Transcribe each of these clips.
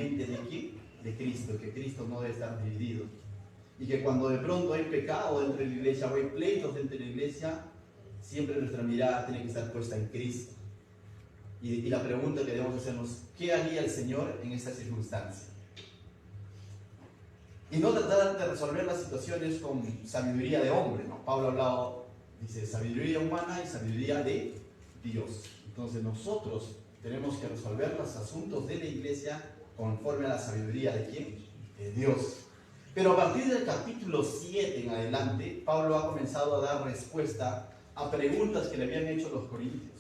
mente de quién, de Cristo, que Cristo no debe estar dividido. Y que cuando de pronto hay pecado dentro de la iglesia o hay pleitos dentro de la iglesia, siempre nuestra mirada tiene que estar puesta en Cristo. Y la pregunta que debemos hacernos, ¿qué haría el Señor en esta circunstancia? Y no tratar de resolver las situaciones con sabiduría de hombre, ¿no? Pablo ha hablado, dice, sabiduría humana y sabiduría de Dios. Entonces nosotros tenemos que resolver los asuntos de la iglesia conforme a la sabiduría de ¿quién? De Dios. Pero a partir del capítulo 7 en adelante, Pablo ha comenzado a dar respuesta a preguntas que le habían hecho los corintios.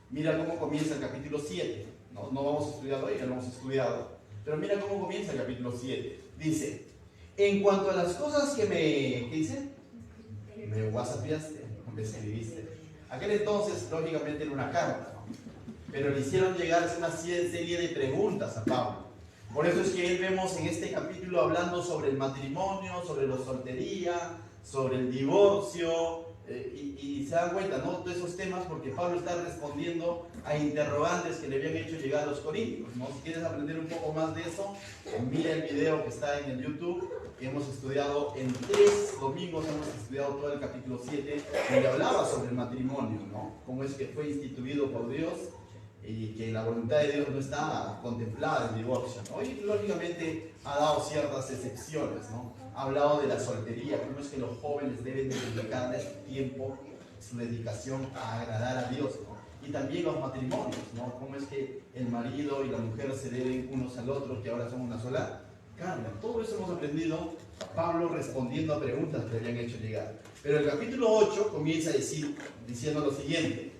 Mira cómo comienza el capítulo 7. No vamos a estudiarlo hoy, ya lo hemos estudiado. Pero mira cómo comienza el capítulo 7. Dice, en cuanto a las cosas que ¿qué dice? Me whatsappiaste, me escribiste. Aquel entonces, lógicamente, era una carta, ¿no? Pero le hicieron llegar una serie de preguntas a Pablo. Por eso es que vemos en este capítulo hablando sobre el matrimonio, sobre la soltería, sobre el divorcio, y se dan cuenta, ¿no? Todos esos temas, porque Pablo está respondiendo a interrogantes que le habían hecho llegar a los corintios, ¿no? Si quieres aprender un poco más de eso, mira el video que está en el YouTube. Hemos estudiado en 3 domingos, hemos estudiado todo el capítulo 7, donde hablaba sobre el matrimonio, ¿no? Cómo es que fue instituido por Dios y que la voluntad de Dios no está contemplada en el divorcio, ¿no? Y lógicamente ha dado ciertas excepciones, ¿no? Ha hablado de la soltería, cómo es que los jóvenes deben dedicarle su tiempo, su dedicación a agradar a Dios, ¿no? Y también los matrimonios, ¿no? Cómo es que el marido y la mujer se deben unos al otro, que ahora son una sola carne. Todo eso hemos aprendido, Pablo respondiendo a preguntas que le habían hecho llegar. Pero el capítulo 8 comienza diciendo lo siguiente.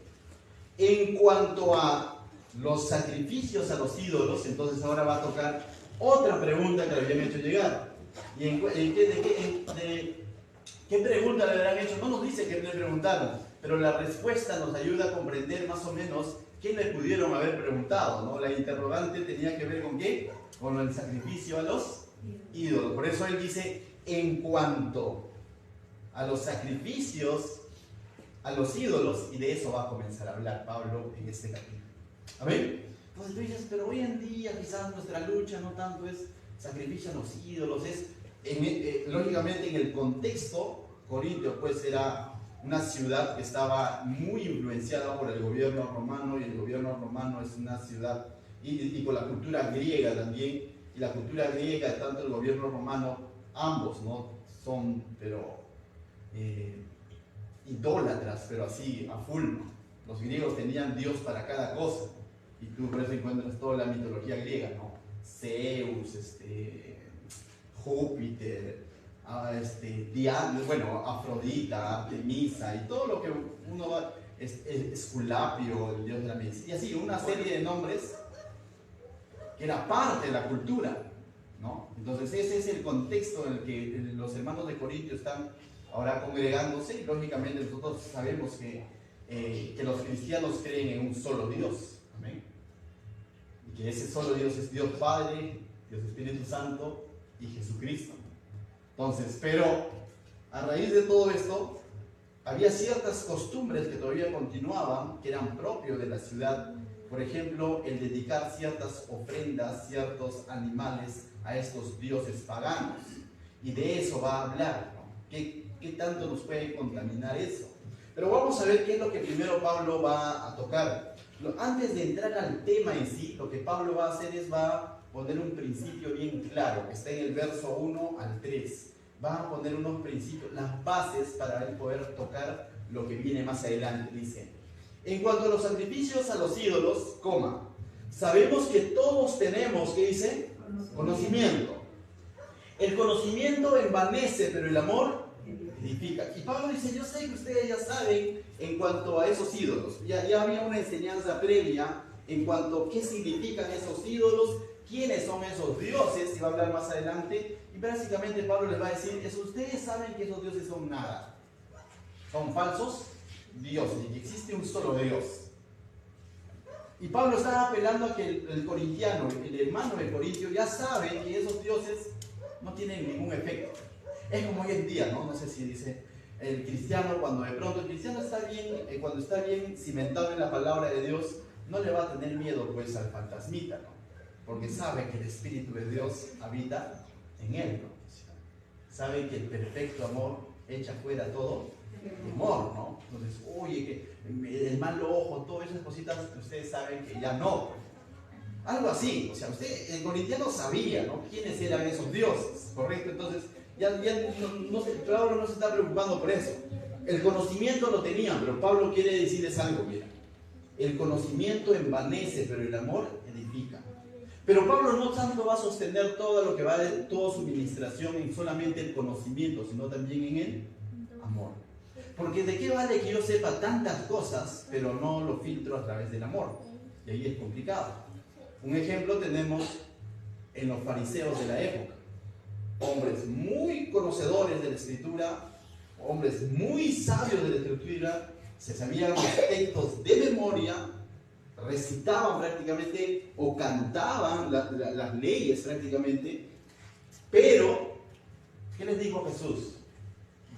En cuanto a los sacrificios a los ídolos, entonces ahora va a tocar otra pregunta que le habían hecho llegar. ¿Y qué pregunta le habrán hecho? No nos dice qué le preguntaron, pero la respuesta nos ayuda a comprender más o menos qué le pudieron haber preguntado, ¿no? La interrogante tenía que ver con qué, con el sacrificio a los ídolos. Por eso él dice, en cuanto a los sacrificios a los ídolos, y de eso va a comenzar a hablar Pablo en este capítulo. ¿Amén? Entonces tú dices, pero hoy en día quizás nuestra lucha no tanto es sacrificio a los ídolos, es lógicamente en el contexto, Corintio pues era una ciudad que estaba muy influenciada por el gobierno romano, y el gobierno romano es una ciudad, y por la cultura griega también, y la cultura griega, tanto el gobierno romano, ambos, ¿no? Son, pero idólatras, pero así, a full, ¿no? Los griegos tenían Dios para cada cosa, y tú por eso encuentras toda la mitología griega, ¿no? Zeus, Júpiter, bueno, Afrodita, Artemisa, y todo lo que uno va, Esculapio, el dios de la medicina, y así, una serie de nombres que era parte de la cultura, ¿no? Entonces ese es el contexto en el que los hermanos de Corintio están ahora congregándose, y lógicamente nosotros sabemos que los cristianos creen en un solo Dios, ¿amén? Y que ese solo Dios es Dios Padre, Dios Espíritu Santo y Jesucristo. Entonces, pero a raíz de todo esto, había ciertas costumbres que todavía continuaban, que eran propios de la ciudad. Por ejemplo, el dedicar ciertas ofrendas, ciertos animales a estos dioses paganos. Y de eso va a hablar, ¿no? ¿Qué tanto nos puede contaminar eso? Pero vamos a ver qué es lo que primero Pablo va a tocar. Antes de entrar al tema en sí, lo que Pablo va a hacer es va a poner un principio bien claro, que está en el verso 1 al 3. Va a poner unos principios, las bases para él poder tocar lo que viene más adelante. Dice, en cuanto a los sacrificios a los ídolos, sabemos que todos tenemos, ¿qué dice? Conocimiento. El conocimiento envanece, pero el amor edifica. Y Pablo dice, yo sé que ustedes ya saben en cuanto a esos ídolos. Ya había una enseñanza previa en cuanto a qué significan esos ídolos, quiénes son esos dioses, y va a hablar más adelante. Y básicamente Pablo les va a decir, ustedes saben que esos dioses son nada. Son falsos dioses, y que existe un solo Dios. Y Pablo está apelando a que el corintiano, el hermano de Corintio, ya sabe que esos dioses no tienen ningún efecto. Es como hoy en día, ¿no? No sé si dice el cristiano, cuando de pronto el cristiano está bien, cuando está bien cimentado en la palabra de Dios, no le va a tener miedo pues al fantasmita, ¿no? porque sabe que el Espíritu de Dios habita en él, ¿no? Sabe que el perfecto amor echa fuera todo temor, ¿no? Entonces, oye, que el mal ojo, todas esas cositas, ustedes saben que ya no. Algo así, o sea, el corintiano sabía, ¿no? Quiénes eran esos dioses, ¿correcto? Entonces, Pablo no se está preocupando por eso. El conocimiento lo tenían, pero Pablo quiere decirles algo, mira. El conocimiento envanece, pero el amor edifica. Pero Pablo no tanto va a sostener todo lo que va de toda su ministración en solamente el conocimiento, sino también en el amor. Porque de qué vale que yo sepa tantas cosas, pero no lo filtro a través del amor. Y ahí es complicado. Un ejemplo tenemos en los fariseos de la época. Hombres muy conocedores de la Escritura, hombres muy sabios de la Escritura, se sabían los textos de memoria, recitaban prácticamente o cantaban las leyes prácticamente, pero ¿qué les dijo Jesús?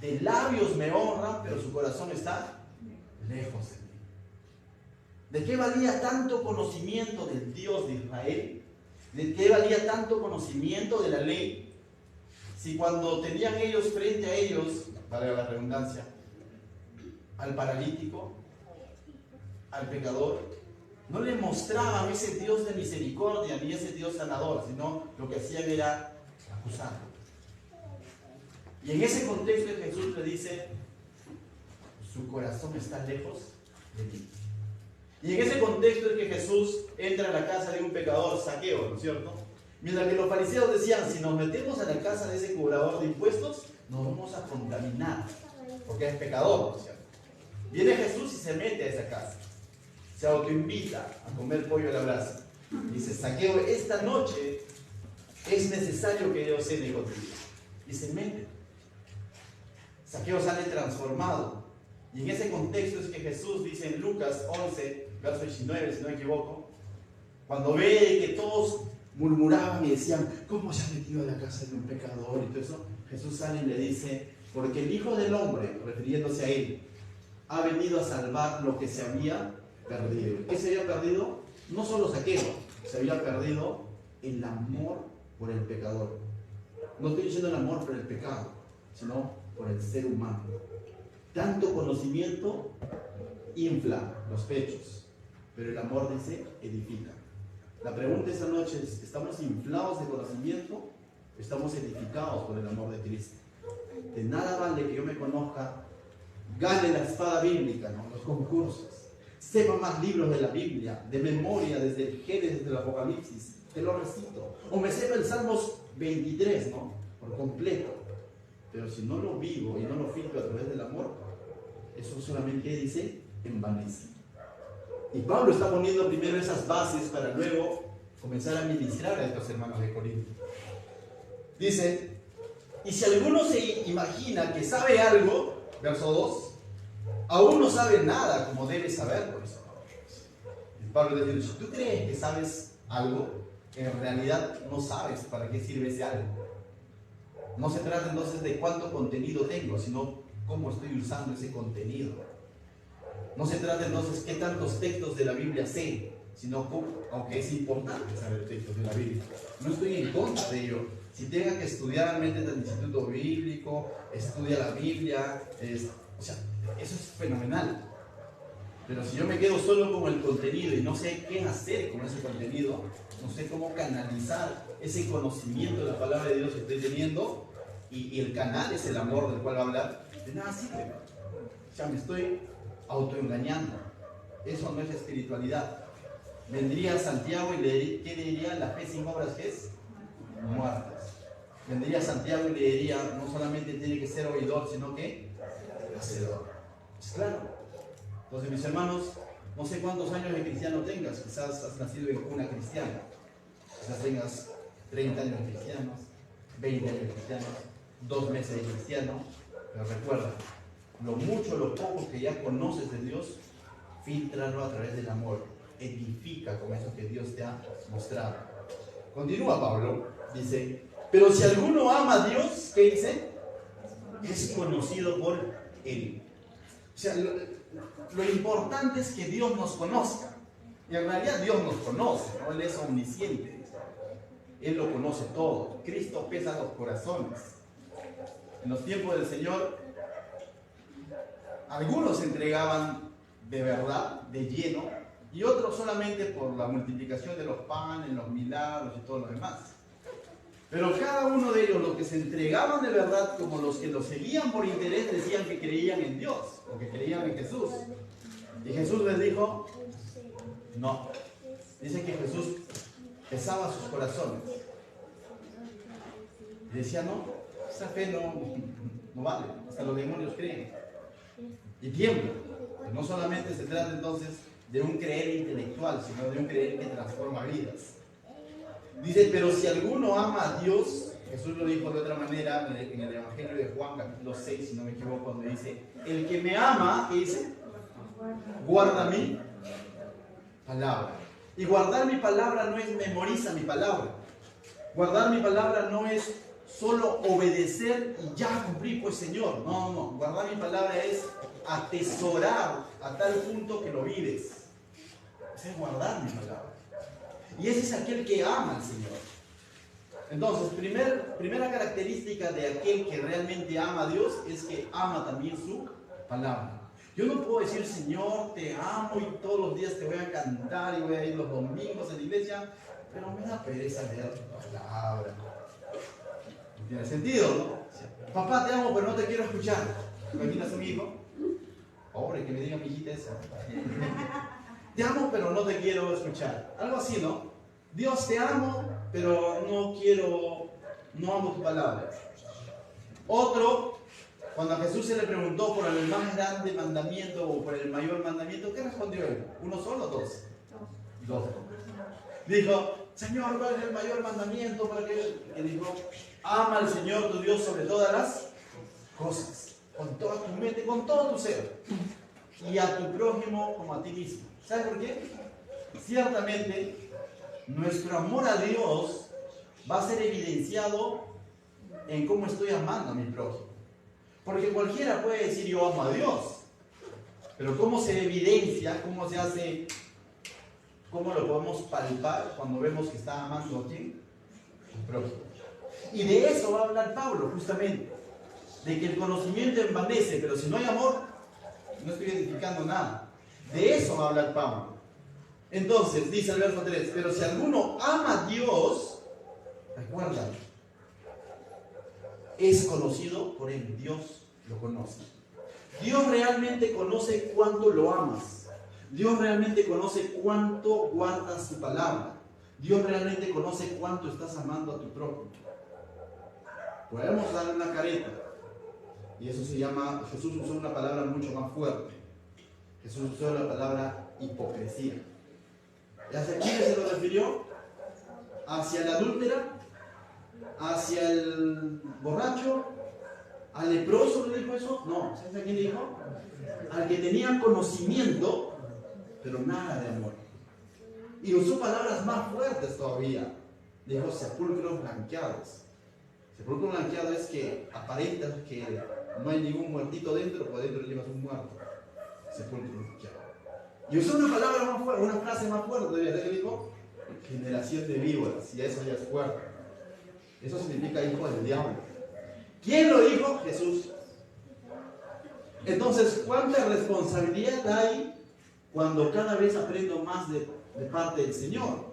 De labios me honran, pero su corazón está lejos de mí. ¿De qué valía tanto conocimiento del Dios de Israel? ¿De qué valía tanto conocimiento de la ley? Si cuando tenían ellos frente a ellos, valga la redundancia, al paralítico, al pecador, no le mostraban ese Dios de misericordia ni ese Dios sanador, sino lo que hacían era acusarlo. Y en ese contexto Jesús le dice, su corazón está lejos de mí. Y en ese contexto es que Jesús entra a la casa de un pecador, Zaqueo, ¿no es cierto? Mientras que los fariseos decían, si nos metemos a la casa de ese cobrador de impuestos, nos vamos a contaminar, porque es pecador, ¿no es cierto? Viene Jesús y se mete a esa casa, se autoinvita a comer pollo a la brasa. Dice, Zaqueo, esta noche es necesario que yo cene contigo. Y se mete. Zaqueo sale transformado. Y en ese contexto es que Jesús dice en Lucas 11, verso 19, si no me equivoco, cuando ve que todos murmuraban y decían, ¿cómo se ha metido a la casa de un pecador? Y todo eso, Jesús sale y le dice, porque el Hijo del Hombre, refiriéndose a él, ha venido a salvar lo que se había perdido. ¿Qué se había perdido? No solo Zaqueo, se había perdido el amor por el pecador. No estoy diciendo el amor por el pecado, sino por el ser humano. Tanto conocimiento infla los pechos, pero el amor, dice, edifica. La pregunta esta noche es, ¿estamos inflados de conocimiento? ¿Estamos edificados por el amor de Cristo? De nada vale que yo me conozca, gane la espada bíblica, ¿no? Los concursos, sepa más libros de la Biblia, de memoria, desde el Génesis, desde el Apocalipsis, te lo recito. O me sepa el Salmos 23, ¿no? Por completo. Pero si no lo vivo y no lo filtro a través del amor, eso solamente, dice, envanece. Y Pablo está poniendo primero esas bases para luego comenzar a ministrar a estos hermanos de Corinto. Dice, y si alguno se imagina que sabe algo, verso 2, aún no sabe nada como debe saber por eso. Y Pablo le dice, si tú crees que sabes algo, en realidad no sabes para qué sirve ese algo. No se trata entonces de cuánto contenido tengo, sino cómo estoy usando ese contenido. No se trata entonces qué tantos textos de la Biblia sé, sino cómo, aunque es importante saber textos de la Biblia. No estoy en contra de ello. Si tenga que estudiar realmente en el instituto bíblico, estudia la Biblia, o sea, eso es fenomenal. Pero si yo me quedo solo con el contenido y no sé qué hacer con ese contenido, no sé cómo canalizar ese conocimiento de la palabra de Dios que estoy teniendo, y el canal es el amor del cual va a hablar, de nada sirve. O sea, me estoy autoengañando. Eso no es espiritualidad. Vendría Santiago y ¿qué le diría? La fe sin obras, ¿qué es? Muertas. Vendría Santiago y le diría, no solamente tiene que ser oidor, sino que hacedor. Es claro. Entonces, mis hermanos, no sé cuántos años de cristiano tengas. Quizás has nacido en cuna cristiana. Quizás tengas 30 años de cristianos, 20 años de cristianos, 2 meses de cristiano. Pero recuerda, lo mucho o lo poco que ya conoces de Dios, fíltralo a través del amor. Edifica con eso que Dios te ha mostrado. Continúa Pablo, dice, pero si alguno ama a Dios, ¿qué dice? Es conocido por Él. O sea, lo importante es que Dios nos conozca. Y en realidad Dios nos conoce, ¿no? Él es omnisciente. Él lo conoce todo. Cristo pesa los corazones. En los tiempos del Señor, algunos se entregaban de verdad, de lleno, y otros solamente por la multiplicación de los panes, los milagros y todo lo demás. Pero cada uno de ellos, los que se entregaban de verdad, como los que lo seguían por interés, decían que creían en Dios, o que creían en Jesús. Y Jesús les dijo, no. Dice que Jesús pesaba sus corazones. Y decía, no, esa fe no vale, hasta los demonios creen. Y tiemblan. Pero no solamente se trata entonces de un creer intelectual, sino de un creer que transforma vidas. Dice, pero si alguno ama a Dios, Jesús lo dijo de otra manera en el Evangelio de Juan, capítulo 6, si no me equivoco, donde dice, el que me ama, ¿qué dice? Guarda mi palabra. Y guardar mi palabra no es memoriza mi palabra. Guardar mi palabra no es solo obedecer y ya cumplí, pues Señor. No. Guardar mi palabra es atesorar a tal punto que lo vives. Es guardar mi palabra. Y ese es aquel que ama al Señor. Entonces, primera característica de aquel que realmente ama a Dios es que ama también su palabra. Yo no puedo decir, Señor, te amo y todos los días te voy a cantar y voy a ir los domingos a la iglesia, pero me da pereza leer tu palabra. No tiene sentido, ¿no? Papá, te amo, pero no te quiero escuchar. ¿Imaginas a mi hijo? Pobre, que me diga mi hijita esa. Te amo, pero no te quiero escuchar. Algo así, ¿no? Dios, te amo, pero no amo tu palabra. Otro, cuando a Jesús se le preguntó por el más grande mandamiento o por el mayor mandamiento, ¿qué respondió él? ¿Uno solo o dos? Dos. Dijo, Señor, ¿cuál es el mayor mandamiento? Para que él dijo, ama al Señor tu Dios sobre todas las cosas, con toda tu mente, con todo tu ser, y a tu prójimo como a ti mismo. ¿Sabes por qué? Ciertamente, nuestro amor a Dios va a ser evidenciado en cómo estoy amando a mi prójimo. Porque cualquiera puede decir yo amo a Dios, pero ¿cómo se evidencia? ¿Cómo se hace? ¿Cómo lo podemos palpar cuando vemos que está amando a quién? Al prójimo. Y de eso va a hablar Pablo justamente, de que el conocimiento envanece, pero si no hay amor, no estoy identificando nada. De eso va a hablar Pablo. Entonces, dice el verso 3, pero si alguno ama a Dios, recuerda, es conocido por él. Dios lo conoce. Dios realmente conoce cuánto lo amas. Dios realmente conoce cuánto guardas su palabra. Dios realmente conoce cuánto estás amando a tu prójimo. Podemos darle una careta. Y eso se llama, Jesús usó una palabra mucho más fuerte. Jesús usó la palabra hipocresía. ¿Y hacia quién se lo refirió? ¿Hacia la adúltera? ¿Hacia el borracho? ¿Al leproso le dijo eso? No. ¿Sabes a quién le dijo? Al que tenía conocimiento, pero nada de amor. Y usó palabras más fuertes todavía. Dijo sepulcros blanqueados. Sepulcro blanqueado es que aparenta que no hay ningún muertito dentro, por dentro llevas un muerto. Sepulcro blanqueado. Y usó una palabra más fuerte, una frase más fuerte todavía. ¿Sabes qué dijo? Generación de víboras. Y eso ya es fuerte. Eso significa hijo del diablo. ¿Quién lo dijo? Jesús. Entonces, ¿cuánta responsabilidad hay cuando cada vez aprendo más de parte del Señor?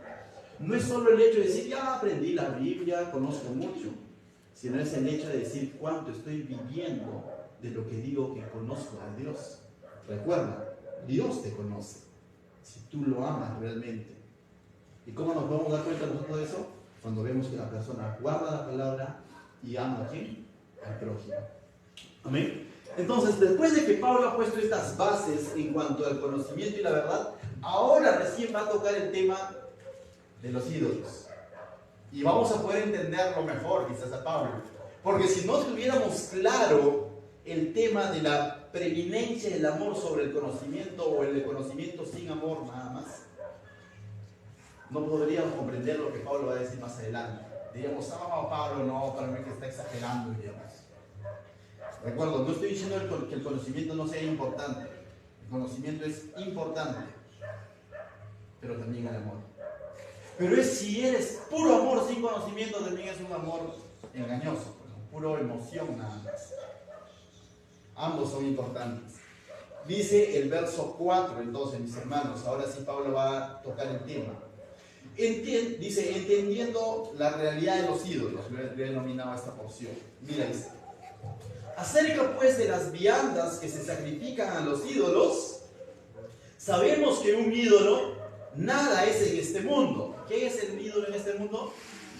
No es solo el hecho de decir, ya aprendí la Biblia, conozco mucho, sino es el hecho de decir cuánto estoy viviendo de lo que digo que conozco a Dios. Recuerda, Dios te conoce, si tú lo amas realmente. ¿Y cómo nos podemos dar cuenta nosotros de eso? Cuando vemos que la persona guarda la palabra y ama a quién? Al prójimo. Amén. Entonces, después de que Pablo ha puesto estas bases en cuanto al conocimiento y la verdad, ahora recién va a tocar el tema de los ídolos. Y vamos a poder entenderlo mejor, quizás a Pablo. Porque si no tuviéramos claro el tema de la preeminencia del amor sobre el conocimiento o el de conocimiento sin amor nada más, no podríamos comprender lo que Pablo va a decir más adelante. Diríamos, Pablo no, para mí que está exagerando, diríamos. Recuerdo, no estoy diciendo que el conocimiento no sea importante. El conocimiento es importante, pero también el amor. Pero si eres puro amor sin conocimiento, también es un amor engañoso, puro emoción nada más. Ambos son importantes. Dice el verso 4, entonces, mis hermanos, ahora sí Pablo va a tocar el tema. Dice, entendiendo la realidad de los ídolos, lo he denominado esta porción. Mira, dice, acerca pues de las viandas que se sacrifican a los ídolos, sabemos que un ídolo nada es en este mundo. ¿Qué es el ídolo en este mundo?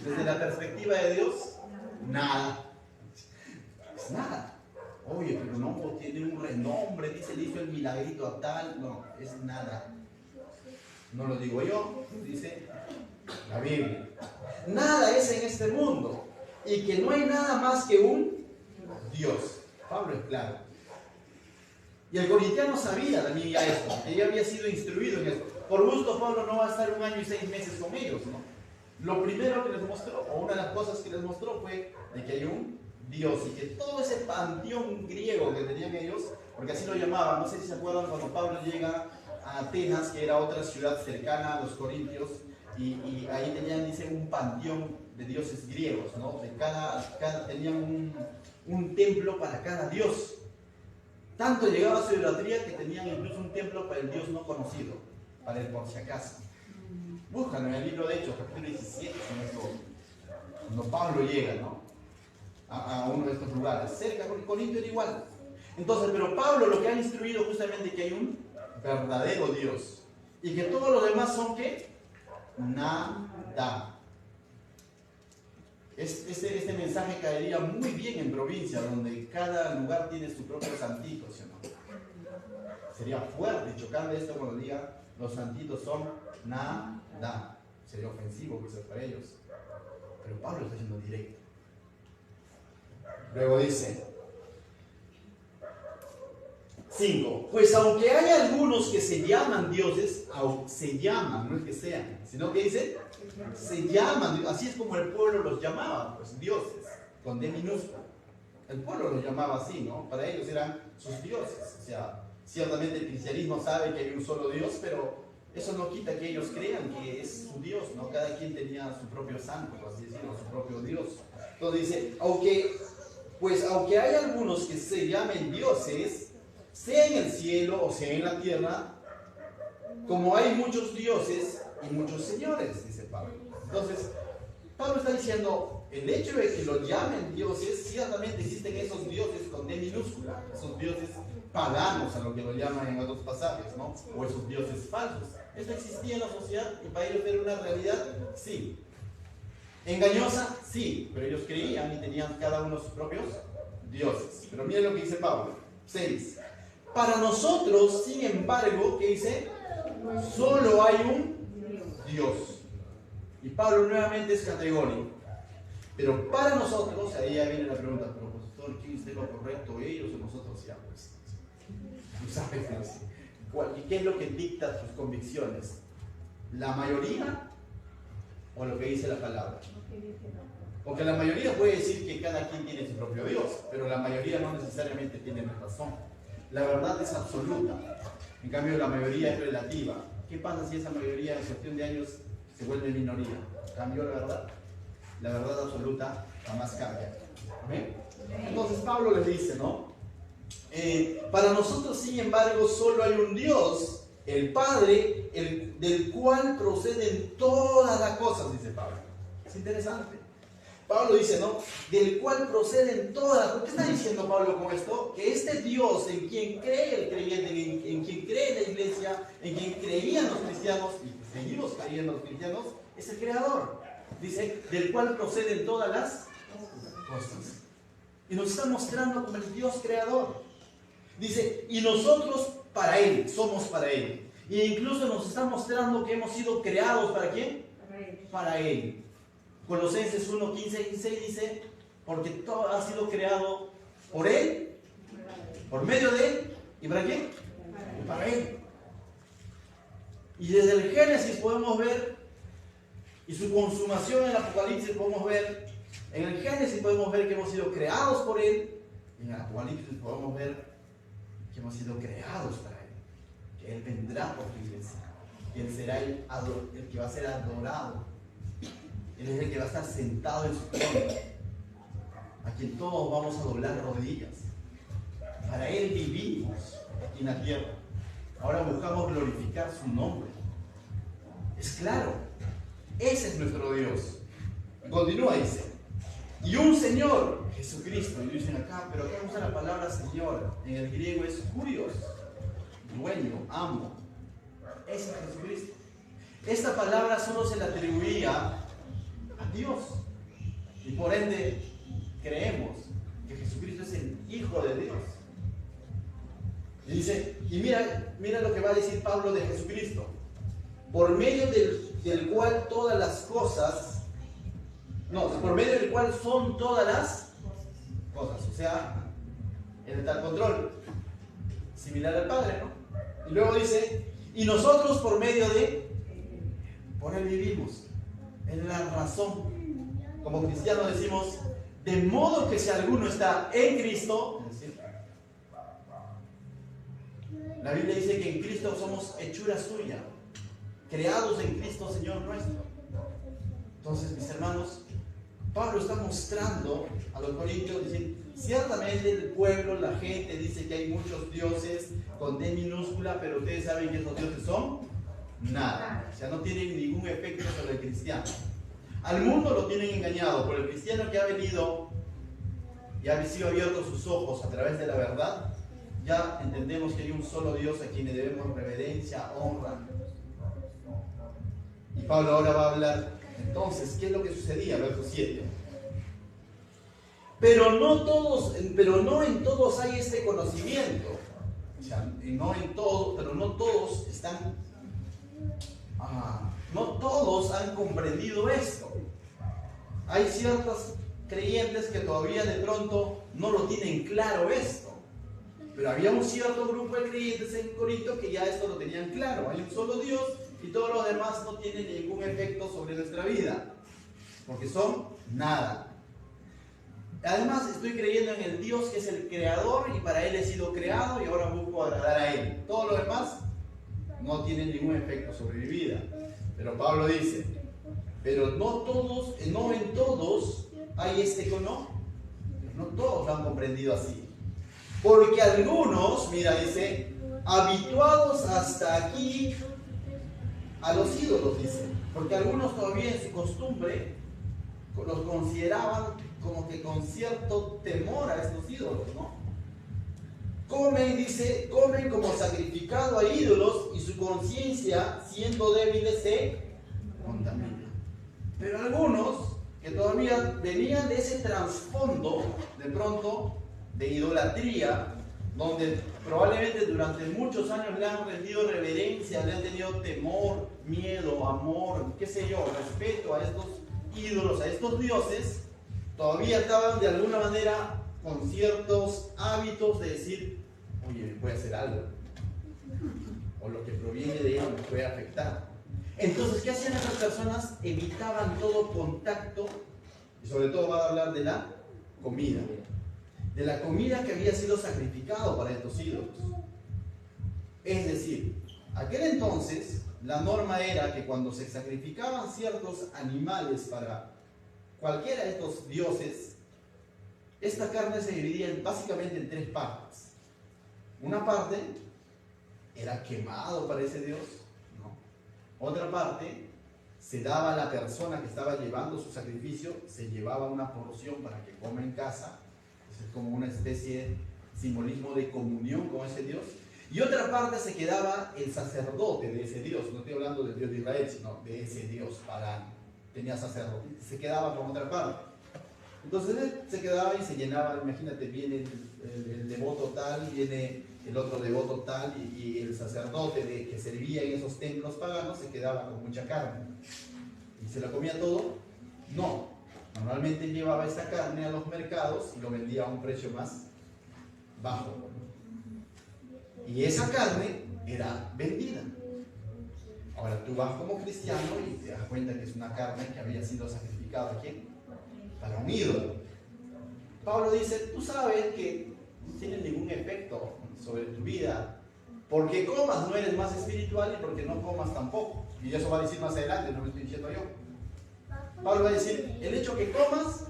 Desde la perspectiva de Dios, nada. Es nada. Oye, pero no, tiene un renombre, dice, le hizo el milagrito a tal. No, es nada. No lo digo yo, dice la Biblia. Nada es en este mundo. Y que no hay nada más que un Dios. Pablo es claro. Y el corintiano sabía también ya esto, que ya había sido instruido en esto. Por gusto, Pablo no va a estar 1 año y 6 meses con ellos, ¿no? Lo primero que les mostró, o una de las cosas que les mostró, fue de que hay un Dios y que todo ese panteón griego que tenían ellos, porque así lo llamaban, no sé si se acuerdan cuando Pablo llega a Atenas, que era otra ciudad cercana a los corintios, y ahí tenían, dice, un panteón de dioses griegos, ¿no? Tenían un templo para cada dios. Tanto llegaba su idolatría que tenían incluso un templo para el Dios no conocido, para el por si acaso. Búscalo en el libro de Hechos, capítulo 17, cuando Pablo llega, ¿no?, a uno de estos lugares, cerca, con Corinto era igual. Entonces, pero Pablo lo que ha instruido justamente que hay un verdadero Dios y que todos los demás son ¿qué? Nada. Este mensaje caería muy bien en provincia, donde cada lugar tiene su propio santito, ¿sí o no? Sería fuerte, chocante esto cuando diga los santitos son nada. Sería ofensivo quizás para ellos. Pero Pablo está siendo directo. Luego dice 5. Pues aunque hay algunos que se llaman dioses, se llaman, no es que sean, sino que dice, se llaman, así es como el pueblo los llamaba, pues dioses, con D minúscula. El pueblo los llamaba así, ¿no? Para ellos eran sus dioses. O sea, ciertamente el cristianismo sabe que hay un solo Dios, pero eso no quita que ellos crean que es su Dios, ¿no? Cada quien tenía su propio santo, por así decirlo, su propio Dios. Entonces dice, aunque hay algunos que se llamen dioses, sea en el cielo o sea en la tierra, como hay muchos dioses y muchos señores, dice Pablo. Entonces, Pablo está diciendo, el hecho de que los llamen dioses, ciertamente existen esos dioses con D minúscula, esos dioses paganos, a lo que lo llaman en otros pasajes, ¿no? O esos dioses falsos. Esto existía en la sociedad y para ellos era una realidad, sí. Engañosa, sí, pero ellos creían y tenían cada uno sus propios dioses. Pero miren lo que dice Pablo, 6. Para nosotros, sin embargo, ¿qué dice? Solo hay un Dios. Y Pablo nuevamente es categórico. Pero para nosotros, ahí ya viene la pregunta, pero pastor, ¿quién es lo correcto, ellos o nosotros? Ya, pues, tú sabes, ¿qué es lo que dicta tus convicciones? ¿La mayoría o lo que dice la palabra? Porque la mayoría puede decir que cada quien tiene su propio Dios, pero la mayoría no necesariamente tiene razón. La verdad es absoluta, en cambio la mayoría es relativa. ¿Qué pasa si esa mayoría en cuestión de años se vuelve minoría? ¿Cambió la verdad? La verdad absoluta jamás cambia. ¿Ven? Entonces Pablo les dice, ¿no? Para nosotros, sin embargo, solo hay un Dios, el Padre, del cual proceden todas las cosas, dice Pablo. Es interesante. Pablo dice, ¿no? Del cual proceden todas. ¿Por qué está diciendo Pablo con esto? Que este Dios en quien cree el creyente, en quien cree la iglesia, en quien creían los cristianos, y seguimos creyendo los cristianos, es el creador. Dice, del cual proceden todas las cosas. Y nos está mostrando como el Dios creador. Dice, y nosotros para Él, somos para Él. E incluso nos está mostrando que hemos sido creados ¿para quién? Para Él. Colosenses 1, 15 y 16 dice, porque todo ha sido creado por Él, por medio de Él, ¿y para quién? Para Él. Y desde el Génesis podemos ver, y su consumación en el Apocalipsis podemos ver, en el Génesis podemos ver que hemos sido creados por Él, y en el Apocalipsis podemos ver que hemos sido creados para Él, que Él vendrá por su iglesia, que Él será el que va a ser adorado Él es el que va a estar sentado en su trono, a quien todos vamos a doblar rodillas. Para Él vivimos aquí en la tierra. Ahora buscamos glorificar su nombre. Es claro, ese es nuestro Dios. Continúa, dice, y un Señor, Jesucristo. Y dicen acá, pero acá usa la palabra Señor. En el griego es kurios, dueño, amo. Ese es Jesucristo. Esta palabra solo se le atribuía a Dios. Y por ende, creemos que Jesucristo es el Hijo de Dios. Y dice, y mira lo que va a decir Pablo de Jesucristo. Por medio del cual todas las cosas, por medio del cual son todas las cosas. O sea, Él está al control. Similar al Padre, ¿no? Y luego dice, y nosotros por medio por Él vivimos. Es la razón. Como cristianos decimos, de modo que si alguno está en Cristo, es decir, la Biblia dice que en Cristo somos hechura suya, creados en Cristo, Señor nuestro. Entonces, mis hermanos, Pablo está mostrando a los corintios, dice, ciertamente el pueblo, la gente dice que hay muchos dioses con D minúscula, pero ustedes saben que esos dioses son nada. O sea, no tienen ningún efecto sobre el cristiano. Al mundo lo tienen engañado, por el cristiano que ha venido y ha sido abierto sus ojos a través de la verdad, ya entendemos que hay un solo Dios a quien le debemos reverencia, honra. Y Pablo ahora va a hablar, entonces, ¿qué es lo que sucedía? Verso 7. Pero no en todos hay este conocimiento. O sea, no todos están... no todos han comprendido esto. Hay ciertos creyentes que todavía de pronto no lo tienen claro esto. Pero había un cierto grupo de creyentes en Corinto que ya esto lo tenían claro. Hay un solo Dios y todos los demás no tienen ningún efecto sobre nuestra vida. Porque son nada. Además estoy creyendo en el Dios que es el creador y para Él he sido creado y ahora busco agradar a Él. Todo lo demás no tiene ningún efecto sobre mi vida. Pero Pablo dice, pero no en todos hay este conocimiento. No todos lo han comprendido así. Porque algunos, dice, habituados hasta aquí a los ídolos, dice. Porque algunos todavía en su costumbre los consideraban como que con cierto temor a estos ídolos, ¿no? Comen como sacrificado a ídolos y su conciencia, siendo débiles, se contamina. Pero algunos que todavía venían de ese trasfondo, de pronto, de idolatría, donde probablemente durante muchos años le han rendido reverencia, le han tenido temor, miedo, amor, qué sé yo, respeto a estos ídolos, a estos dioses, todavía estaban de alguna manera con ciertos hábitos de decir, oye, me puede hacer algo, o lo que proviene de él me puede afectar. Entonces, ¿qué hacían esas personas? Evitaban todo contacto, y sobre todo va a hablar de la comida, de la comida que había sido sacrificado para estos ídolos. Es decir, aquel entonces la norma era que cuando se sacrificaban ciertos animales para cualquiera de estos dioses, esta carne se dividía básicamente en tres partes. Una parte era quemado para ese dios, ¿no? Otra parte se daba a la persona que estaba llevando su sacrificio, se llevaba una porción para que coma en casa. Es como una especie de simbolismo de comunión con ese Dios. Y otra parte se quedaba el sacerdote de ese Dios. No estoy hablando del Dios de Israel, sino de ese Dios pagano. Tenía sacerdote. Se quedaba con otra parte. Entonces él se quedaba y se llenaba. Imagínate, viene el devoto tal, viene el otro devoto tal, y el sacerdote que servía en esos templos paganos se quedaba con mucha carne. ¿Y se la comía todo? No. Normalmente llevaba esta carne a los mercados y lo vendía a un precio más bajo. Y esa carne era vendida. Ahora tú vas como cristiano y te das cuenta que es una carne que había sido sacrificada ¿a quién? Para un ídolo. Pablo dice, tú sabes que no tiene ningún efecto sobre tu vida. Porque comas no eres más espiritual y porque no comas tampoco. Y eso va a decir más adelante, no lo estoy diciendo yo. Pablo va a decir, el hecho que comas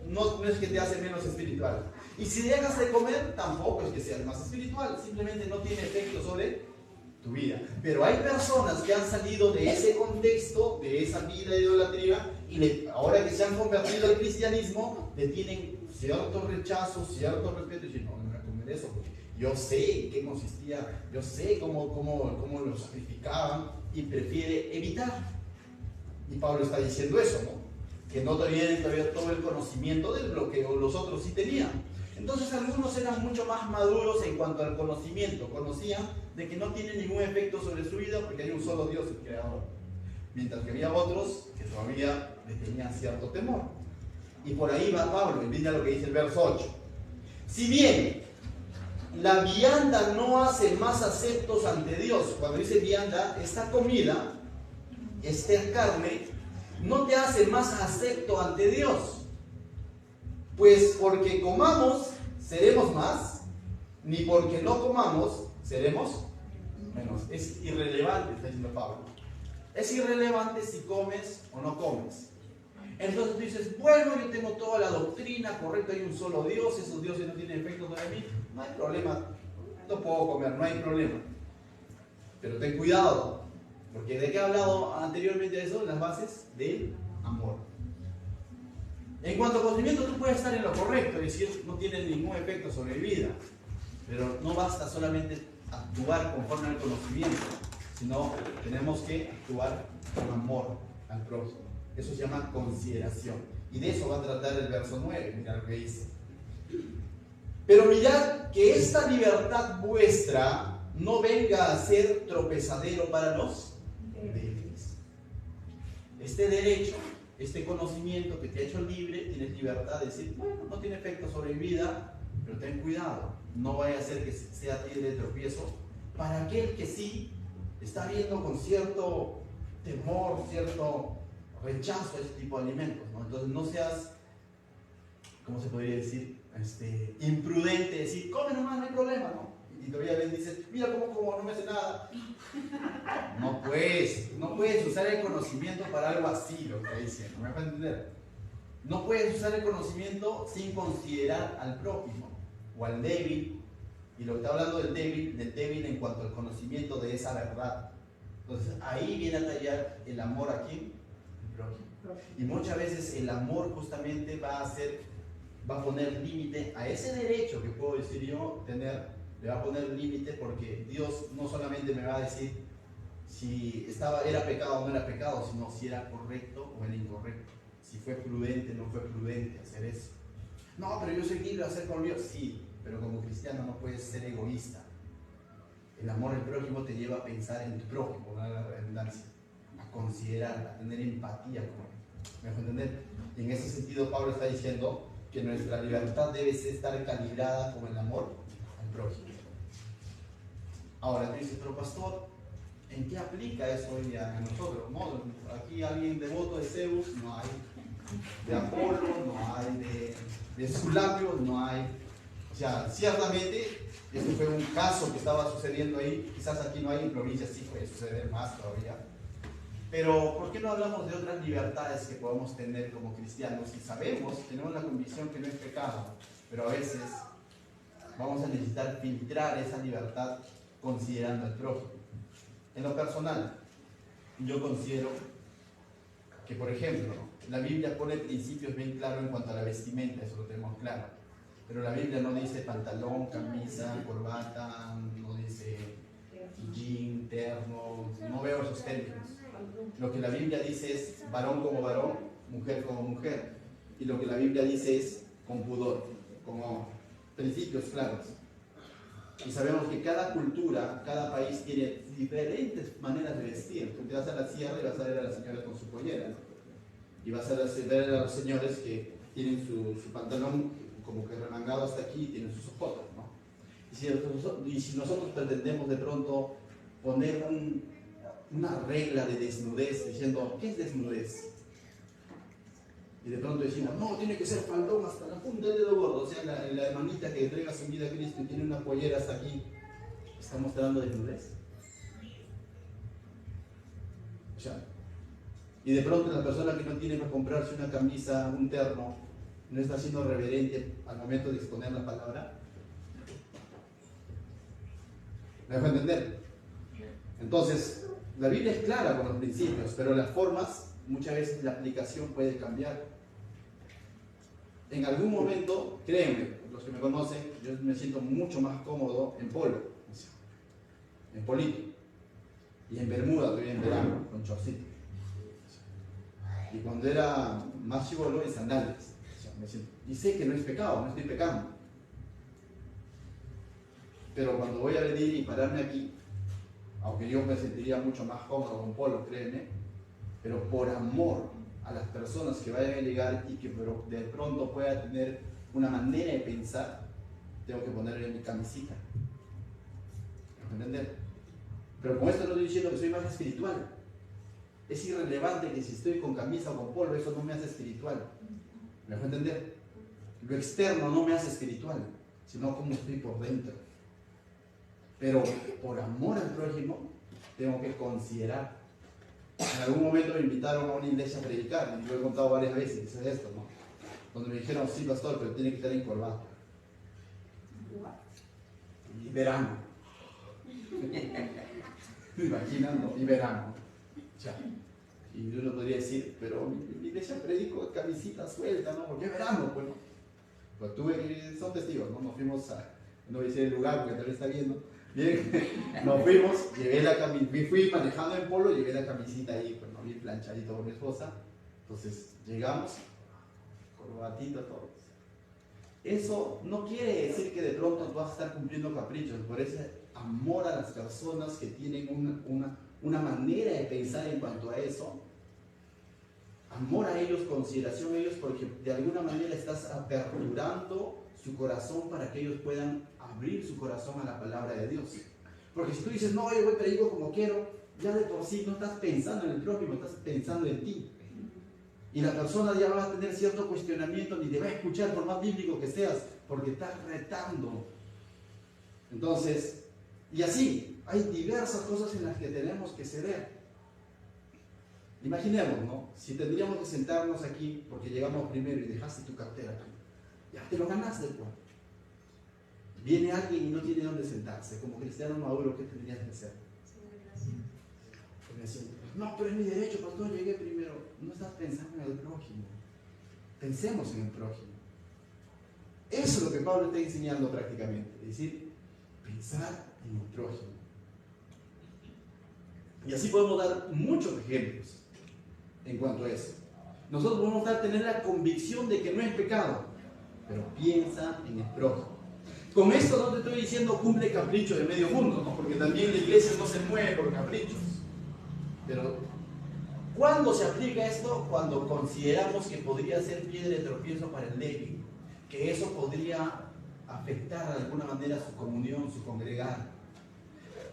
no es que te hace menos espiritual. Y si dejas de comer, tampoco es que seas más espiritual, simplemente no tiene efecto sobre tu vida. Pero hay personas que han salido de ese contexto, de esa vida de idolatría, y ahora que se han convertido al cristianismo, le tienen cierto rechazo, cierto respeto, y dicen, no voy a comer eso, porque yo sé en qué consistía, yo sé cómo lo sacrificaban, y prefiere evitar. Y Pablo está diciendo eso, ¿no? Que no tenían todavía todo el conocimiento de lo que los otros sí tenían. Entonces algunos eran mucho más maduros en cuanto al conocimiento, conocían de que no tiene ningún efecto sobre su vida porque hay un solo Dios, el Creador. Mientras que había otros que todavía le tenían cierto temor. Y por ahí va Pablo, y mira lo que dice el verso 8. Si bien la vianda no hace más aceptos ante Dios, cuando dice vianda, esta comida, esta carne, no te hace más acepto ante Dios. Pues porque comamos, seremos más, ni porque no comamos, seremos menos. Es irrelevante, está diciendo Pablo. Es irrelevante si comes o no comes. Entonces tú dices, bueno, yo tengo toda la doctrina, correcto, hay un solo Dios, esos dioses no tienen efecto sobre mí, no hay problema, no puedo comer, no hay problema. Pero ten cuidado, porque ¿de qué he hablado anteriormente de eso? Las bases del amor. En cuanto a conocimiento, tú puedes estar en lo correcto, es decir, no tiene ningún efecto sobre mi vida, pero no basta solamente actuar conforme al conocimiento, sino tenemos que actuar con amor al prójimo. Eso se llama consideración. Y de eso va a tratar el verso 9, mira lo que dice. Pero mirad que esta libertad vuestra no venga a ser tropezadero para los débiles. Este derecho, este conocimiento que te ha hecho libre, tienes libertad de decir, bueno, no tiene efecto sobre mi vida, pero ten cuidado, no vaya a ser que sea de tropiezo para aquel que sí está viendo con cierto temor, cierto rechazo a este tipo de alimentos, ¿no? Entonces no seas, ¿cómo se podría decir? Imprudente, decir, come nomás, no hay problema, ¿no? Y todavía ven, dices, mira cómo no me hace nada. No puedes usar el conocimiento para algo así, lo que dice, ¿no me va a entender? No puedes usar el conocimiento sin considerar al prójimo o al débil, y lo que está hablando del débil en cuanto al conocimiento de esa verdad. Entonces ahí viene a tallar el amor a quién, el prójimo. Y muchas veces el amor justamente va a poner límite a ese derecho que puedo decir yo tener, le va a poner límite porque Dios no solamente me va a decir si era pecado o no era pecado, sino si era correcto o era incorrecto, si fue prudente o no fue prudente hacer eso. No, pero yo soy libre de hacer con Dios, sí, pero como cristiano no puedes ser egoísta. El amor al prójimo te lleva a pensar en tu prójimo, no la redundancia, a considerar, a tener empatía con él. ¿Me dejo entender? Y en ese sentido Pablo está diciendo que nuestra libertad debe estar calibrada con el amor al prójimo. Ahora tú dices, pero pastor, ¿en qué aplica eso hoy a nosotros? No, aquí alguien devoto de Zeus no hay, de Apolo no hay, de Esculapio no hay. O sea, ciertamente este fue un caso que estaba sucediendo ahí, quizás aquí no hay, en provincias sí puede suceder más todavía. Pero ¿por qué no hablamos de otras libertades que podemos tener como cristianos? Y sabemos, tenemos la convicción que no es pecado, pero a veces vamos a necesitar filtrar esa libertad considerando al prójimo. En lo personal, yo considero que, por ejemplo, la Biblia pone principios bien claros en cuanto a la vestimenta, eso lo tenemos claro. Pero la Biblia no dice pantalón, camisa, corbata, no dice jean, terno, no veo esos términos. Lo que la Biblia dice es varón como varón, mujer como mujer. Y lo que la Biblia dice es con pudor, como principios claros. Y sabemos que cada cultura, cada país tiene diferentes maneras de vestir. Tú te vas a la sierra y vas a ver a las señoras con su pollera. Y vas a ver a los señores que tienen su pantalón como que remangado hasta aquí y tienen sus ojotas, ¿no? Y si nosotros pretendemos de pronto poner una regla de desnudez diciendo, ¿qué es desnudez? Y de pronto decimos, no, tiene que ser faldón hasta la punta del dedo gordo. O sea, la hermanita que entrega su vida a Cristo y tiene una pollera hasta aquí, ¿está mostrando desnudez? O sea, Y de pronto la persona que no tiene para comprarse una camisa, un terno, no está siendo reverente al momento de exponer la palabra. ¿Me dejo entender? Entonces, la Biblia es clara con los principios, pero las formas, muchas veces la aplicación puede cambiar. En algún momento, créanme, los que me conocen, yo me siento mucho más cómodo en polo, en polito, y en bermuda, todavía en verano, con chorcito. Y cuando era más chibolo, en sandalias. Y sé que no es pecado, no estoy pecando. Pero cuando voy a venir y pararme aquí, aunque yo me sentiría mucho más cómodo con polo, créeme, pero por amor a las personas que vayan a llegar y que de pronto pueda tener una manera de pensar, tengo que ponerle mi camisita. ¿Entender? Pero con esto no estoy diciendo que soy más espiritual. Es irrelevante que si estoy con camisa o con polo, eso no me hace espiritual. ¿Me dejo entender? Lo externo no me hace espiritual, sino cómo estoy por dentro. Pero por amor al prójimo, tengo que considerar. En algún momento me invitaron a una iglesia a predicar, y lo he contado varias veces, es esto, ¿no? Donde me dijeron, sí, pastor, pero tiene que estar en corbata. Y verano. ¿Me imaginan? ¿No? Y verano. Ya. Y yo no podría decir, pero mi iglesia predico camisita suelta, ¿no? Porque es verano, pues, ¿no? Pues tuve que, son testigos, ¿no? Nos fuimos a, no voy a decir el lugar porque tal vez está viendo. Bien, nos fuimos, llevé la camisita, fui manejando en polo, llevé la camisita ahí, pues, ¿no? Bien planchadito con mi esposa. Entonces, llegamos, corbatita, todo. Eso no quiere decir que de pronto tú vas a estar cumpliendo caprichos, por ese amor a las personas que tienen una manera de pensar en cuanto a eso, amor a ellos, consideración a ellos, porque de alguna manera estás aperturando su corazón para que ellos puedan abrir su corazón a la palabra de Dios. Porque si tú dices, no, yo voy predico como quiero, ya de por sí no estás pensando en el prójimo, estás pensando en ti. Y la persona ya va a tener cierto cuestionamiento, ni te va a escuchar por más bíblico que seas, porque estás retando. Entonces, y así, hay diversas cosas en las que tenemos que ceder. Imaginemos, ¿no? Si tendríamos que sentarnos aquí porque llegamos primero y dejaste tu cartera aquí, ya te lo ganaste, pues. Viene alguien y no tiene dónde sentarse, como cristiano maduro, ¿qué tendrías que hacer? No, pero es mi derecho, pastor, llegué primero. No estás pensando en el prójimo. Pensemos en el prójimo. Eso es lo que Pablo está enseñando prácticamente, es decir, pensar en el prójimo. Y así podemos dar muchos ejemplos en cuanto a eso. Nosotros podemos tener la convicción de que no es pecado, pero piensa en el prójimo. Con esto no te estoy diciendo cumple caprichos de medio mundo, ¿no? Porque también la iglesia no se mueve por caprichos. Pero, ¿cuándo se aplica esto? Cuando consideramos que podría ser piedra de tropiezo para el débil, que eso podría afectar de alguna manera su comunión, su congregar.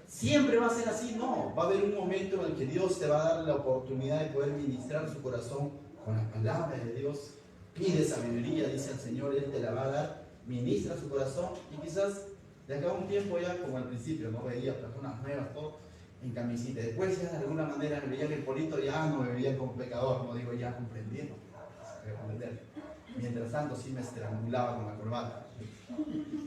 ¿Siempre va a ser así? No, va a haber un momento en el que Dios te va a dar la oportunidad de poder ministrar su corazón con la palabra de Dios. Pide sabiduría, dice el Señor, Él te la va a dar, ministra su corazón, y quizás de acá a un tiempo ya, como al principio, ¿no? Veía personas nuevas, todo en camisita. Después ya de alguna manera me veían el polito, ya no me veían como pecador, no digo ya comprendiendo. Mientras tanto sí me estrangulaba con la corbata.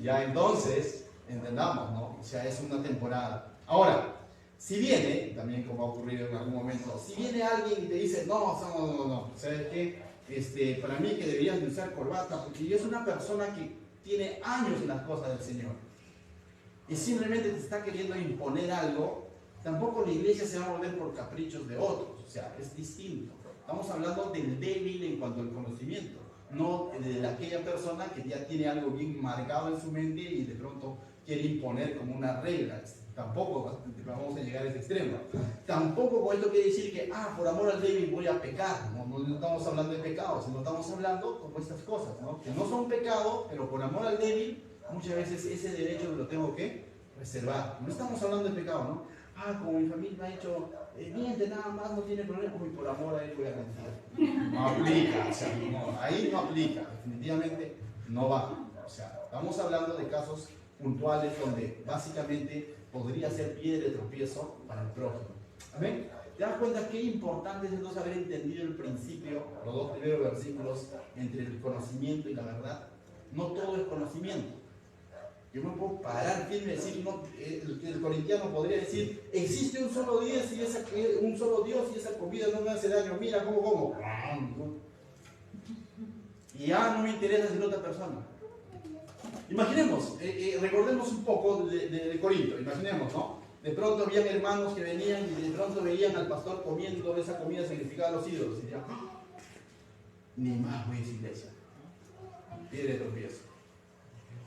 Ya entonces, entendamos, ¿no? O sea, es una temporada. Ahora, si viene, también como ha ocurrido en algún momento, si viene alguien y te dice, no, ¿sabes qué? Para mí que deberías de usar corbata, porque yo es una persona que tiene años en las cosas del Señor y simplemente te está queriendo imponer algo, tampoco la iglesia se va a volver por caprichos de otros, o sea, es distinto. Estamos hablando del débil en cuanto al conocimiento, no de aquella persona que ya tiene algo bien marcado en su mente y de pronto quiere imponer como una regla. Tampoco vamos a llegar a ese extremo. Tampoco con esto quiere decir que, por amor al débil voy a pecar. No estamos hablando de pecado, sino estamos hablando como estas cosas, ¿no? Que no son pecado, pero por amor al débil, muchas veces ese derecho lo tengo que reservar. No estamos hablando de pecado, ¿no? Como mi familia me ha dicho, miente nada más, no tiene problema, y por amor a él voy a mentir. No aplica, o sea, no, ahí no aplica, definitivamente no va. O sea, estamos hablando de casos puntuales donde básicamente podría ser piedra de tropiezo para el prójimo. ¿Amén? ¿Te das cuenta qué importante es entonces haber entendido el principio, los dos primeros versículos, entre el conocimiento y la verdad? No todo es conocimiento. Yo me puedo parar firme y decir, no, el corintiano podría decir, existe un solo Dios y esa comida no me hace daño, mira cómo como. Y ya no me interesa si es otra persona. Imaginemos, recordemos un poco de Corinto, imaginemos, ¿no? De pronto habían hermanos que venían y de pronto veían al pastor comiendo esa comida sacrificada a los ídolos y dirían, ni más voy a esa iglesia. Piedra de tropiezo.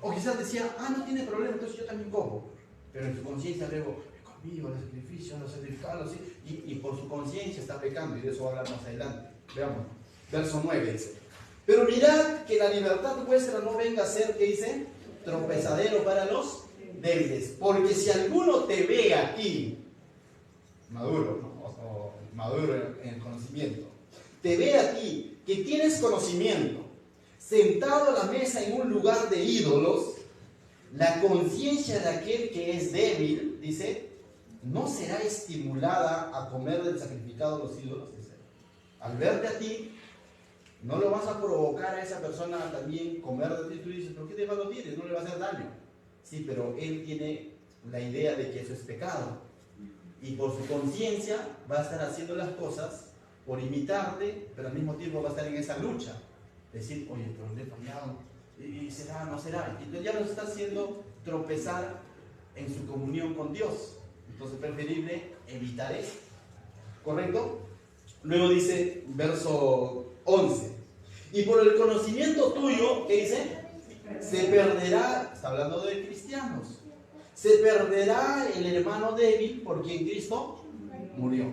O quizás decía, no tiene problema, entonces yo también como. Pero en su conciencia luego, conmigo, los sacrificios, los sacrificados, y por su conciencia está pecando, y de eso va a hablar más adelante. Veamos, verso 9 dice, pero mirad que la libertad vuestra no venga a ser, ¿qué dice? Tropezadero para los débiles. Porque si alguno te ve aquí, maduro, ¿no? o maduro en el conocimiento, te ve a ti que tienes conocimiento, sentado a la mesa en un lugar de ídolos, la conciencia de aquel que es débil, dice, no será estimulada a comer del sacrificado de los ídolos. Dice, al verte a ti, no lo vas a provocar a esa persona a también comer de ti. Tú dices, ¿pero qué de malo tiene? No le va a hacer daño. Sí, pero él tiene la idea de que eso es pecado. Y por su conciencia va a estar haciendo las cosas por imitarte, pero al mismo tiempo va a estar en esa lucha. Decir, oye, pero le he fallado, y será, no será. Entonces ya nos está haciendo tropezar en su comunión con Dios. Entonces es preferible evitar eso. ¿Correcto? Luego dice, verso 11. Y por el conocimiento tuyo, ¿qué dice? Se perderá, está hablando de cristianos, se perderá el hermano débil por quien Cristo murió.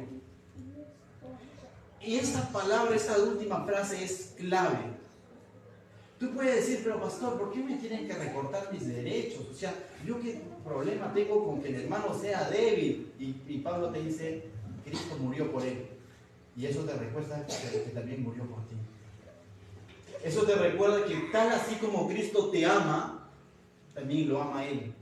Y esta palabra, esta última frase es clave. Tú puedes decir, pero pastor, ¿por qué me tienen que recortar mis derechos? O sea, ¿yo qué problema tengo con que el hermano sea débil? Y Pablo te dice, Cristo murió por él. Y eso te recuerda que también murió por ti. Eso te recuerda que tal así como Cristo te ama, también lo ama Él.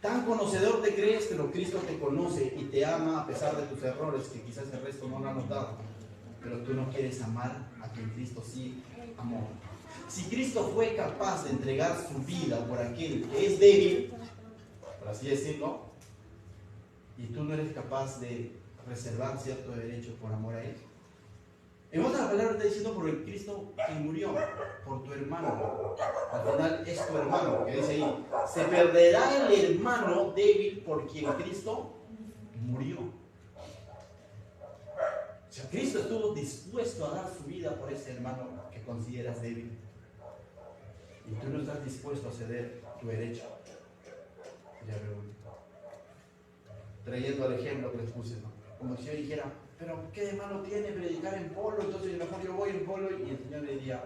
Tan conocedor te crees, pero Cristo te conoce y te ama a pesar de tus errores, que quizás el resto no lo ha notado. Pero tú no quieres amar a quien Cristo sí amó. Si Cristo fue capaz de entregar su vida por aquel que es débil, por así decirlo, y tú no eres capaz de reservar cierto derecho por amor a Él. En otras palabras está diciendo por el Cristo que murió, por tu hermano. Al final es tu hermano, que dice ahí, se perderá el hermano débil por quien Cristo murió. O sea, Cristo estuvo dispuesto a dar su vida por ese hermano que consideras débil. Y tú no estás dispuesto a ceder tu derecho. Ya veo. Trayendo al ejemplo que les puse, ¿no? Como si yo dijera, pero ¿qué de malo tiene predicar en polo? Entonces mejor yo voy en polo, y el Señor le diría,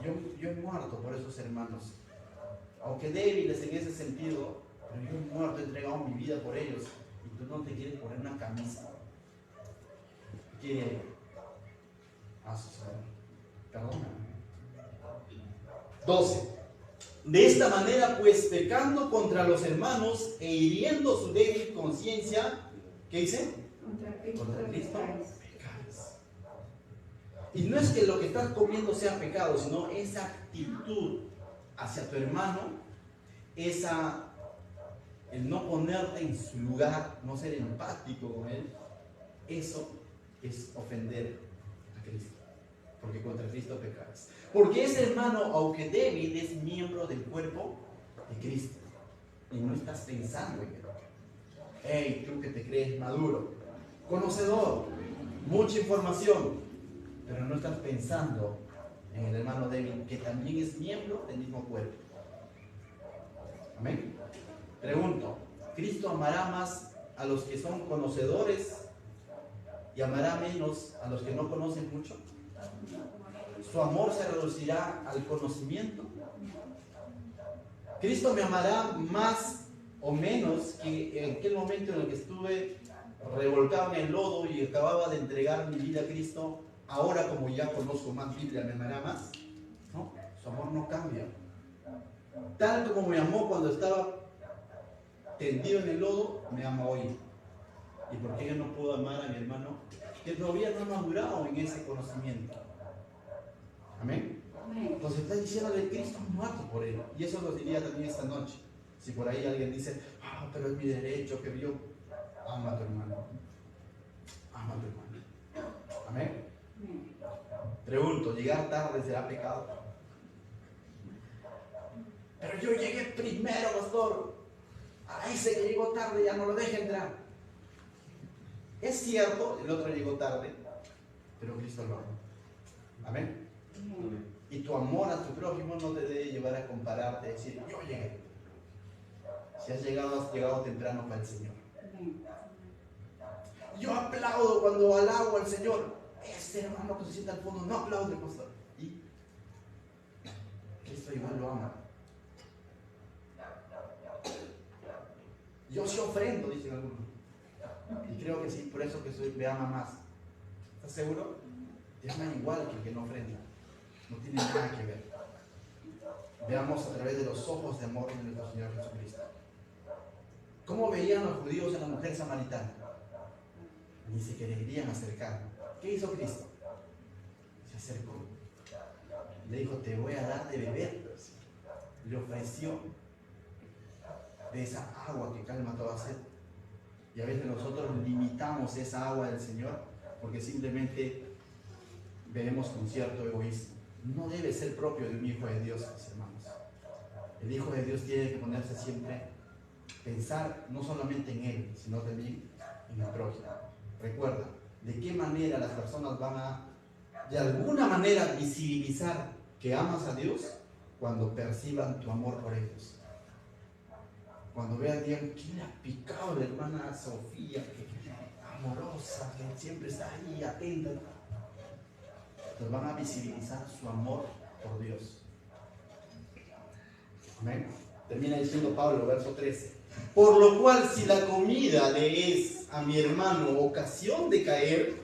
yo he muerto por esos hermanos. Aunque débiles en ese sentido, pero yo he muerto, he entregado mi vida por ellos. Y tú no te quieres poner una camisa. ¿Qué? Perdona. 12. De esta manera, pues, pecando contra los hermanos e hiriendo su débil conciencia, ¿qué dice? Contra Cristo pecas. Y no es que lo que estás comiendo sea pecado, sino esa actitud hacia tu hermano, el no ponerte en su lugar, no ser empático con él, eso es ofender a Cristo. Porque contra Cristo pecas. Porque ese hermano, aunque débil, es miembro del cuerpo de Cristo. Y no estás pensando en él. Hey, tú que te crees maduro, conocedor, mucha información, pero no estás pensando en el hermano débil, que también es miembro del mismo cuerpo. Amén. Pregunto, ¿Cristo amará más a los que son conocedores y amará menos a los que no conocen mucho? ¿Su amor se reducirá al conocimiento? ¿Cristo me amará más o menos que en aquel momento en el que estuve revolcado en el lodo y acababa de entregar mi vida a Cristo? Ahora, como ya conozco más Biblia, ¿me amará más? No, su amor no cambia. Tal como me amó cuando estaba tendido en el lodo, me ama hoy. ¿Y por qué yo no puedo amar a mi hermano? Que todavía no ha madurado en ese conocimiento. Amén. Entonces está diciendo que Cristo ha muerto por él. Y eso lo diría también esta noche. Si por ahí alguien dice, pero es mi derecho, que yo ama a tu hermano. Ama a tu hermano. Amén. Pregunto, ¿llegar tarde será pecado? Pero yo llegué primero, pastor. A ese que llegó tarde ya no lo deje entrar. Es cierto, el otro llegó tarde, pero Cristo lo ama. Amén. Y tu amor a tu prójimo no te debe llevar a compararte, a decir, yo llegué. Si has llegado temprano para el Señor. Yo aplaudo cuando alabo al Señor. Ese hermano que se sienta al fondo no aplaude, pastor. Y Cristo igual lo ama. Yo sí ofrendo, dicen algunos. Y creo que sí, por eso que me ama más. ¿Estás seguro? Te ama igual que el que no ofrenda. No tiene nada que ver. Veamos a través de los ojos de amor de nuestro Señor Jesucristo. ¿Cómo veían los judíos a la mujer samaritana? Ni se querían acercar. ¿Qué hizo Cristo? Se acercó. Le dijo, te voy a dar de beber. Le ofreció de esa agua que calma toda sed. Y a veces nosotros limitamos esa agua del Señor porque simplemente veremos con cierto egoísmo. No debe ser propio de un hijo de Dios, mis hermanos. El hijo de Dios tiene que ponerse siempre, pensar no solamente en él, sino también en el prójimo. Recuerda, de qué manera las personas van a, de alguna manera, visibilizar que amas a Dios cuando perciban tu amor por ellos. Cuando vean, digan, ¿quién le ha picado la hermana Sofía? Que amorosa, que siempre está ahí, atenta. Entonces van a visibilizar su amor por Dios. Amén. Termina diciendo Pablo, verso 13. Por lo cual, si la comida le es a mi hermano ocasión de caer,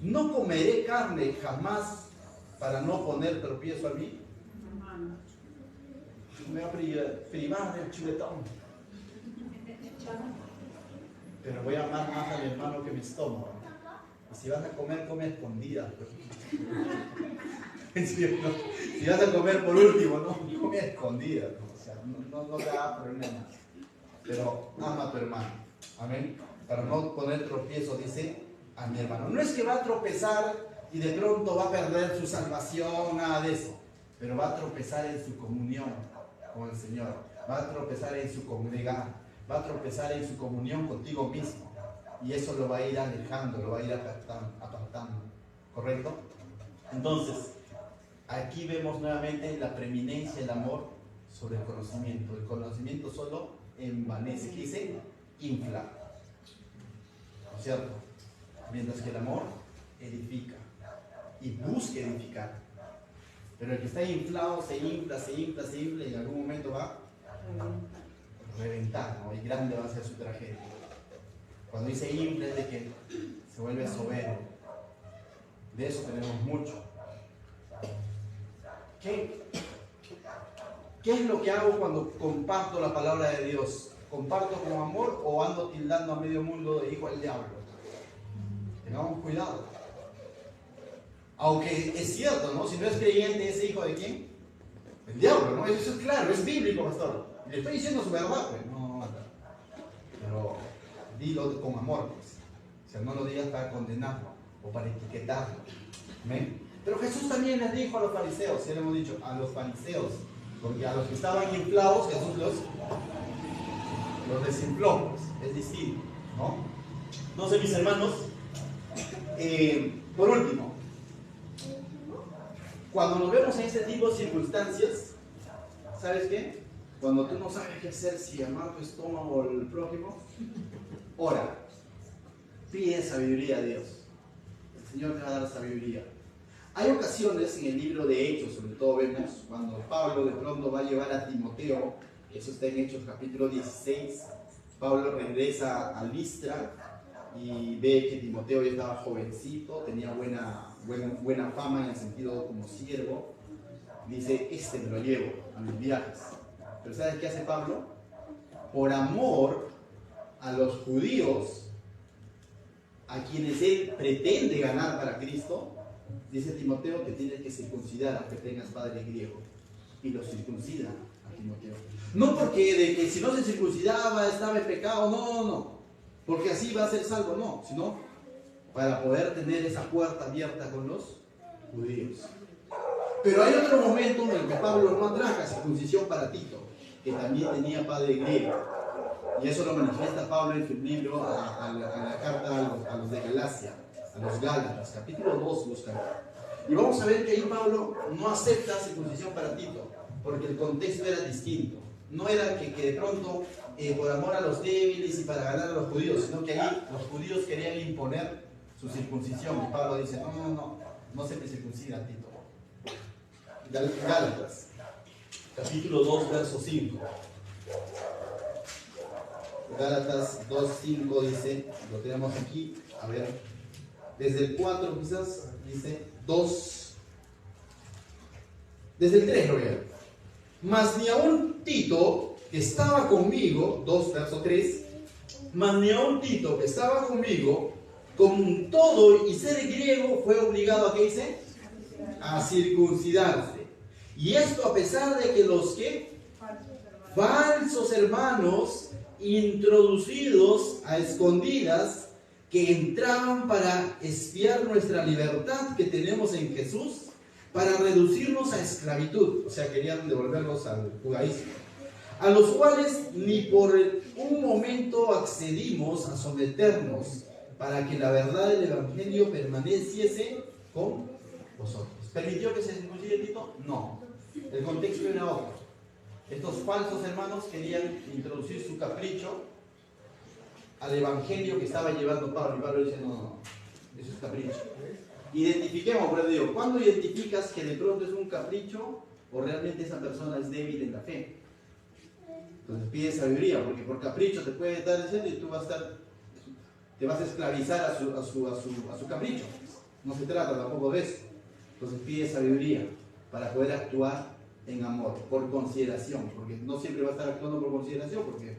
no comeré carne jamás para no poner tropiezo a mí. Me va a privar del chuletón. Pero voy a amar más a mi hermano que mi estómago. Y si vas a comer, come escondida. Si vas a comer por último, no come escondida. O sea, no te haga problema. Pero ama a tu hermano. Amén. Para no poner tropiezo, dice, a mi hermano. No es que va a tropezar y de pronto va a perder su salvación, nada de eso. Pero va a tropezar en su comunión con el Señor. Va a tropezar en su congregar. Va a tropezar en su comunión contigo mismo. Y eso lo va a ir alejando, lo va a ir apartando. ¿Correcto? Entonces, aquí vemos nuevamente la preeminencia del amor sobre el conocimiento. El conocimiento solo envanece. ¿Qué dice? Infla. ¿No es cierto? Mientras que el amor edifica. Y busca edificar. Pero el que está inflado se infla y en algún momento va a reventar, ¿no? Y grande va a ser su tragedia. Cuando dice infla es de que se vuelve soberbio. De eso tenemos mucho. ¿Qué es lo que hago cuando comparto la palabra de Dios? ¿Comparto con amor o ando tildando a medio mundo de hijo del diablo? Tengamos cuidado. Aunque es cierto, ¿no? Si no es creyente, ¿es hijo de quién? El diablo, ¿no? Eso es claro, es bíblico, pastor. Le estoy diciendo su verdad, pues. No. Pero dilo con amor, pues. O sea, no lo digas para condenarlo o para etiquetarlo. ¿Amén? Pero Jesús también les dijo a los fariseos, ya le hemos dicho, a los fariseos, porque a los que estaban inflados, Jesús los desinfló, pues. Es distinto, ¿no? Entonces, mis hermanos, por último, cuando nos vemos en este tipo de circunstancias, ¿sabes qué? Cuando tú no sabes qué hacer, si amar tu estómago o el prójimo, ora, pide sabiduría a Dios. El Señor te va a dar sabiduría. Hay ocasiones en el libro de Hechos, sobre todo vemos, cuando Pablo de pronto va a llevar a Timoteo, eso está en Hechos capítulo 16, Pablo regresa a Listra y ve que Timoteo ya estaba jovencito, tenía buena fama en el sentido como siervo. Dice, me lo llevo a mis viajes. Pero ¿sabes qué hace Pablo? Por amor a los judíos, a quienes él pretende ganar para Cristo, dice Timoteo que tienes que circuncidar aunque tengas padre griego. Y lo circuncida a Timoteo. No porque de que si no se circuncidaba estaba en pecado, no. Porque así va a ser salvo, no. Sino para poder tener esa puerta abierta con los judíos. Pero hay otro momento en el que Pablo no atraca circuncisión para Tito, que también tenía padre griego. Y eso lo manifiesta Pablo en su libro, a la carta a los de Galacia, a los Gálatas, capítulo 2, busca. Y vamos a ver que ahí Pablo no acepta circuncisión para Tito, porque el contexto era distinto. No era que de pronto, por amor a los débiles y para ganar a los judíos, sino que ahí los judíos querían imponer su circuncisión. Y Pablo dice, no se te circuncida a Tito. Gálatas, capítulo 2, verso 5. Gálatas 2:5 dice, lo tenemos aquí, a ver, desde el 4 quizás, dice 2, desde el 3 lo veo. Mas ni aun Tito, que estaba conmigo, 2 verso 3, mas ni aun Tito, que estaba conmigo, con todo y ser griego, fue obligado a, ¿qué dice? A circuncidarse. Y esto a pesar de que los que falsos hermanos introducidos a escondidas que entraban para espiar nuestra libertad que tenemos en Jesús, para reducirnos a esclavitud, o sea, querían devolvernos al judaísmo, a los cuales ni por un momento accedimos a someternos, para que la verdad del Evangelio permaneciese con vosotros. ¿Permitió que se circuncide Tito? No. El contexto era otro. Estos falsos hermanos querían introducir su capricho al evangelio que estaba llevando Pablo. Y Pablo dice, no, eso es capricho. Identifiquemos, por eso digo, ¿cuándo identificas que de pronto es un capricho o realmente esa persona es débil en la fe? Entonces pide sabiduría, porque por capricho te puede dar el centro y tú te vas a esclavizar a su capricho. No se trata tampoco de eso. Entonces pide sabiduría para poder actuar en amor, por consideración, porque no siempre va a estar actuando por consideración, porque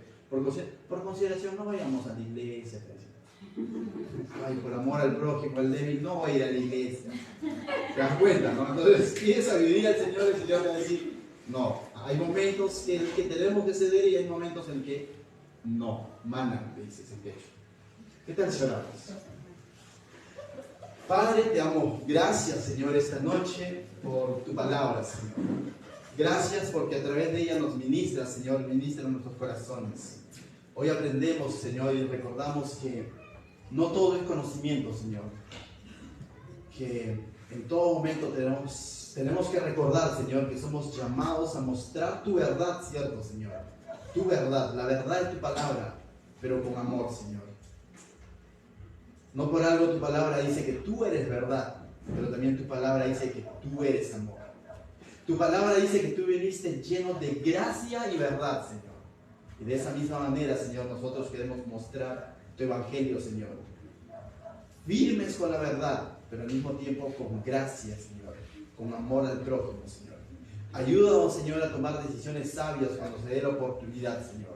por consideración no vayamos a la iglesia. Ay, por amor al prójimo, al débil, no voy a ir a la iglesia. ¿Te das cuenta, no? Entonces pide sabiduría al Señor, el Señor va a decir, no, hay momentos en que tenemos que ceder y hay momentos en que no, manan, dice ese techo. ¿Qué tal si oramos? Padre, te amo. Gracias, Señor, esta noche por tu palabra, Señor. Gracias porque a través de ella nos ministras, Señor, ministra en nuestros corazones. Hoy aprendemos, Señor, y recordamos que no todo es conocimiento, Señor. Que en todo momento tenemos que recordar, Señor, que somos llamados a mostrar tu verdad, ¿cierto, Señor? Tu verdad, la verdad de tu palabra, pero con amor, Señor. No por algo tu palabra dice que tú eres verdad, pero también tu palabra dice que tú eres amor. Tu palabra dice que tú viniste lleno de gracia y verdad, Señor. Y de esa misma manera, Señor, nosotros queremos mostrar tu evangelio, Señor. Firmes con la verdad, pero al mismo tiempo con gracia, Señor. Con amor al prójimo, Señor. Ayúdanos, Señor, a tomar decisiones sabias cuando se dé la oportunidad, Señor.